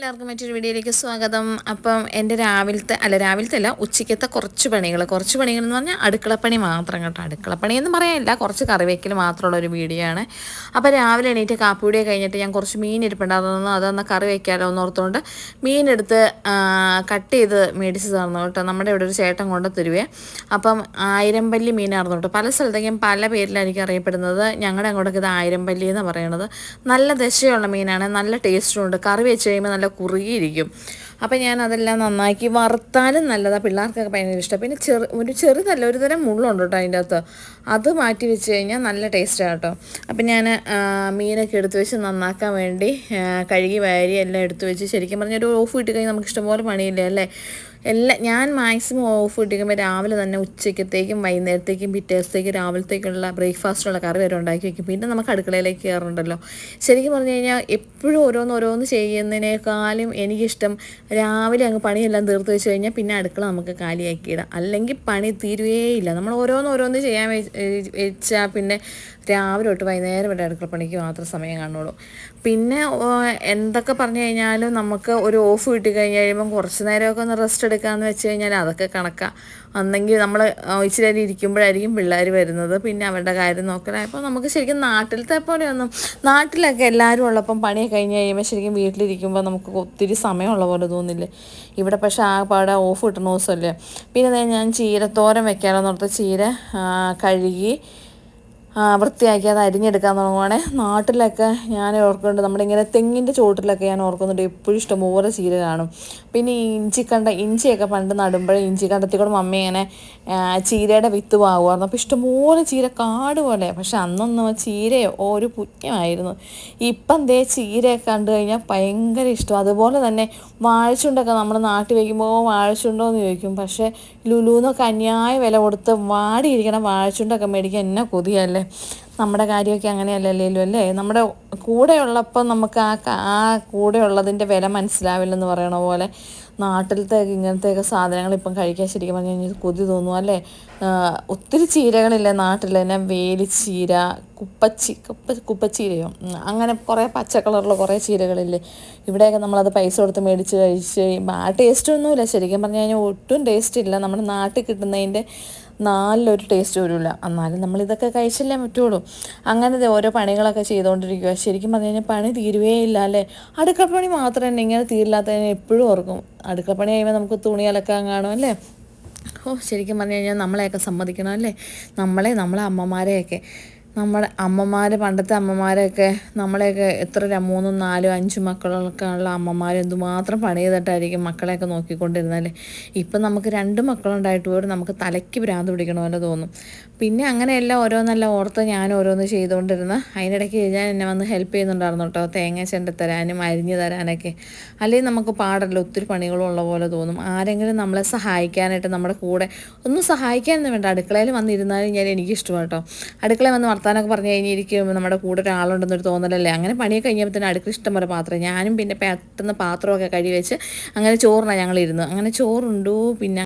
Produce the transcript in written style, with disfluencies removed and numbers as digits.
എല്ലാവർക്കും മറ്റൊരു വീഡിയോയിലേക്ക് സ്വാഗതം. അപ്പം എൻ്റെ രാവിലത്തെ അല്ല ഉച്ചയ്ക്കത്തെ കുറച്ച് പണികൾ എന്ന് പറഞ്ഞാൽ അടുക്കളപ്പണി മാത്രം കേട്ടോ. അടുക്കളപ്പണി എന്ന് പറയാനില്ല, കുറച്ച് കറി വയ്ക്കൽ മാത്രമുള്ളൊരു വീഡിയോ ആണ്. അപ്പോൾ രാവിലെ എണീറ്റ് കാപ്പിയുടെയൊക്കെ കഴിഞ്ഞിട്ട് ഞാൻ കുറച്ച് മീൻ ഇരിപ്പുണ്ടായിരുന്നു, അതൊന്ന് കറി വയ്ക്കാമല്ലോ എന്ന് ഓർത്തുകൊണ്ട് മീനെടുത്ത് കട്ട് ചെയ്ത് മേടിച്ച് തന്നു കേട്ടോ. നമ്മുടെ ഇവിടെ ഒരു ചേട്ടൻ കൊണ്ട് തരുവേ. അപ്പം 1000 പല്ലി മീനായിരുന്നു കേട്ടോ. പല സ്ഥലത്തേക്കും പല പേരിലായിരിക്കും അറിയപ്പെടുന്നത്. ഞങ്ങളുടെ അങ്ങോട്ടൊക്കെ ഇത് 1000 പല്ലി എന്ന് പറയുന്നത്. നല്ല ദശയുള്ള മീനാണ്, നല്ല ടേസ്റ്റും ഉണ്ട്. കറി വെച്ച് കഴിയുമ്പോൾ നല്ല കുറുകിയിരിക്കും. അപ്പം ഞാൻ അതെല്ലാം നന്നാക്കി വറുത്താലും നല്ലതാണ്, പിള്ളേർക്കൊക്കെ ഭയങ്കര ഇഷ്ടം. പിന്നെ ചെറുതല്ല, ഒരു തരം മുള്ളുണ്ട് കേട്ടോ അതിൻ്റെ അകത്ത്. അത് മാറ്റി വെച്ച് കഴിഞ്ഞാൽ നല്ല ടേസ്റ്റാണ് കേട്ടോ. അപ്പം ഞാൻ മീനൊക്കെ എടുത്ത് വെച്ച് നന്നാക്കാൻ വേണ്ടി കഴുകി വാരി എല്ലാം എടുത്ത് വെച്ച്, ശരിക്കും പറഞ്ഞാൽ ഒരു ഓഫ് ഇട്ട് കഴിഞ്ഞാൽ നമുക്ക് ഇഷ്ടംപോലെ പണിയില്ല അല്ലേ. ഞാൻ മാക്സിമം ഓഫ് ഇട്ടിരിക്കുമ്പോൾ രാവിലെ തന്നെ ഉച്ചയ്ക്കത്തേക്കും വൈകുന്നേരത്തേക്കും പിറ്റേ ദിവസത്തേക്കും രാവിലത്തേക്കുള്ള ബ്രേക്ക്ഫാസ്റ്റുള്ള കറി വരെ ഉണ്ടാക്കി വയ്ക്കും. പിന്നെ നമുക്ക് അടുക്കളയിലേക്ക് കയറുന്നുണ്ടല്ലോ. ശരിക്കും പറഞ്ഞു കഴിഞ്ഞാൽ എപ്പോഴും ഓരോന്ന് ചെയ്യുന്നതിനേക്കാളും എനിക്കിഷ്ടം രാവിലെ അങ്ങ് പണിയെല്ലാം തീർത്ത് വെച്ച് കഴിഞ്ഞാൽ പിന്നെ അടുക്കള നമുക്ക് കാലിയാക്കിയിടാം. അല്ലെങ്കിൽ പണി തീരുകയില്ല. നമ്മൾ ഓരോന്ന് ചെയ്യാൻ വെച്ചാൽ പിന്നെ രാവിലെ തൊട്ട് വൈകുന്നേരം വരെ അടുക്കള പണിക്ക് മാത്രം സമയം കാണുള്ളൂ. പിന്നെ എന്തൊക്കെ പറഞ്ഞു കഴിഞ്ഞാലും നമുക്ക് ഒരു ഓഫ് കിട്ടി കഴിഞ്ഞ് കഴിയുമ്പം കുറച്ച് നേരമൊക്കെ ഒന്ന് റെസ്റ്റ് എടുക്കാമെന്ന് വെച്ച് കഴിഞ്ഞാൽ അതൊക്കെ കണക്കാം. അന്നെങ്കിൽ നമ്മൾ ഇച്ചിരി നേരം ഇരിക്കുമ്പോഴായിരിക്കും പിള്ളേർ വരുന്നത്, പിന്നെ അവരുടെ കാര്യം നോക്കണം. അപ്പോൾ നമുക്ക് ശരിക്കും നാട്ടിലത്തെ പോലെയൊന്നും, നാട്ടിലൊക്കെ എല്ലാവരും ഉള്ളപ്പം പണിയൊക്കെ കഴിഞ്ഞ് കഴിയുമ്പോൾ ശരിക്കും വീട്ടിലിരിക്കുമ്പോൾ നമുക്ക് ഒത്തിരി സമയമുള്ള പോലെ തോന്നില്ലേ. ഇവിടെ പക്ഷേ ആ പാടെ ഓഫ് കിട്ടുന്ന ദിവസമല്ലേ. പിന്നെ ഞാൻ ചീരത്തോരൻ വെക്കാമെന്ന് ഓർത്ത് ചീര കഴുകി വൃത്തിയാക്കി അത് അരിഞ്ഞെടുക്കാൻ തുടങ്ങുവാണേ. നാട്ടിലൊക്കെ ഞാൻ ഓർക്കുന്നുണ്ട്, നമ്മുടെ ഇങ്ങനെ തെങ്ങിൻ്റെ ചോട്ടിലൊക്കെ ഞാൻ ഓർക്കുന്നുണ്ട് എപ്പോഴും ഇഷ്ടംപോലെ ചീര കാണും. പിന്നെ ഈ ഇഞ്ചിയൊക്കെ പണ്ട് നടുമ്പോഴേ കണ്ടത്തിക്കൂടെ മമ്മി ഇങ്ങനെ ചീരയുടെ വിത്ത് വാങ്ങുമായിരുന്നു. അപ്പോൾ ഇഷ്ടംപോലെ ചീര കാട് പോലെ. പക്ഷെ അന്നൊന്നും ചീരയോ ഒരു പുണ്യമായിരുന്നു. ഇപ്പം ചീരയൊക്കെ കണ്ടു കഴിഞ്ഞാൽ ഭയങ്കര ഇഷ്ടം. അതുപോലെ തന്നെ വാഴച്ചുണ്ടൊക്കെ നമ്മൾ നാട്ടിൽ വയ്ക്കുമ്പോൾ വാഴച്ചുണ്ടോ എന്ന് ചോദിക്കും. പക്ഷേ ലുലുന്നൊക്കെ അന്യായ വില കൊടുത്ത് വാടിയിരിക്കണം വാഴച്ചുണ്ടൊക്കെ മേടിക്കാൻ എന്നെ കൊതിയല്ലേ. നമ്മുടെ കാര്യമൊക്കെ അങ്ങനെയല്ലല്ലോ അല്ലേ. നമ്മുടെ കൂടെയുള്ളപ്പം നമുക്ക് ആ കൂടെയുള്ളതിൻ്റെ വില മനസ്സിലാവില്ലെന്ന് പറയണ പോലെ നാട്ടിലത്തെ ഇങ്ങനത്തെയൊക്കെ സാധനങ്ങൾ ഇപ്പം കഴിക്കാൻ ശരിക്കും പറഞ്ഞു കഴിഞ്ഞാൽ കൊതി തോന്നും അല്ലേ. ഒത്തിരി ചീരകളില്ലേ നാട്ടിൽ തന്നെ, വേലിച്ചീര, കുപ്പച്ചീരയോ അങ്ങനെ കുറേ പച്ച കളറുള്ള കുറേ ചീരകളില്ലേ. ഇവിടെയൊക്കെ നമ്മളത് പൈസ കൊടുത്ത് മേടിച്ച് കഴിച്ച് കഴിയുമ്പോൾ ആ ടേസ്റ്റൊന്നുമില്ല. ശരിക്കും പറഞ്ഞു കഴിഞ്ഞാൽ ഒട്ടും ടേസ്റ്റ് ഇല്ല. നമ്മുടെ നാട്ടിൽ കിട്ടുന്നതിൻ്റെ നല്ലൊരു ടേസ്റ്റ് വരില്ല. എന്നാലും നമ്മളിതൊക്കെ കഴിച്ചല്ലേ പറ്റുള്ളൂ. അങ്ങനത്തെ ഓരോ പണികളൊക്കെ ചെയ്തുകൊണ്ടിരിക്കുക. ശരിക്കും പറഞ്ഞു കഴിഞ്ഞാൽ പണി തീരുകയില്ല അല്ലേ. അടുക്കളപ്പണി മാത്രം തന്നെ ഇങ്ങനെ തീരില്ലാത്തതിനെ എപ്പോഴും ഓർക്കും. അടുക്കളപ്പണി കഴിയുമ്പോൾ നമുക്ക് തുണി അലക്കാൻ കാണും അല്ലേ. ശരിക്കും പറഞ്ഞു കഴിഞ്ഞാൽ നമ്മളെയൊക്കെ സമ്മതിക്കണം അല്ലേ. നമ്മളെ അമ്മമാരെയൊക്കെ, നമ്മുടെ അമ്മമാർ, പണ്ടത്തെ അമ്മമാരെയൊക്കെ നമ്മളെയൊക്കെ എത്ര 3, 4, 5 മക്കളൊക്കെ ഉള്ള അമ്മമാർ എന്തുമാത്രം പണി ചെയ്തിട്ടായിരിക്കും മക്കളെയൊക്കെ നോക്കിക്കൊണ്ടിരുന്നല്ലേ. ഇപ്പം നമുക്ക് 2 മക്കളുണ്ടായിട്ട് പോലും നമുക്ക് തലയ്ക്ക് ഭ്രാന്ത് പിടിക്കണമല്ലോ തോന്നും. പിന്നെ അങ്ങനെയെല്ലാം ഓരോന്നല്ല ഓർത്ത് ഞാൻ ഓരോന്ന് ചെയ്തുകൊണ്ടിരുന്ന അതിനിടയ്ക്ക് ഞാൻ എന്നെ വന്ന് ഹെൽപ്പ് ചെയ്യുന്നുണ്ടായിരുന്നു കേട്ടോ. തേങ്ങ ചെണ്ടത്തരാനും അരിഞ്ഞു തരാനൊക്കെ. അല്ലെങ്കിൽ നമുക്ക് പാടല്ല, ഒത്തിരി പണികളുള്ള പോലെ തോന്നും. ആരെങ്കിലും നമ്മളെ സഹായിക്കാനായിട്ട് നമ്മുടെ കൂടെ ഒന്നും സഹായിക്കാനൊന്നും വേണ്ട, അടുക്കളയിൽ വന്നിരുന്നാലും എനിക്കിഷ്ടമാണ് കേട്ടോ. അടുക്കളയിൽ വന്ന് വർത്താനൊക്കെ പറഞ്ഞു കഴിഞ്ഞിരിക്കും നമ്മുടെ കൂടെ ഒരാളുണ്ടെന്നൊരു തോന്നലല്ലേ. അങ്ങനെ പണിയൊക്കെ കഴിഞ്ഞപ്പോൾ തന്നെ അടുക്കള ഇഷ്ടം പോലെ പാത്രം. ഞാനും പിന്നെ പെട്ടെന്ന് പാത്രമൊക്കെ കഴുകി വെച്ച് അങ്ങനെ ചോറിനാണ് ഞങ്ങളിരുന്നു. അങ്ങനെ ചോറുണ്ടു. പിന്നെ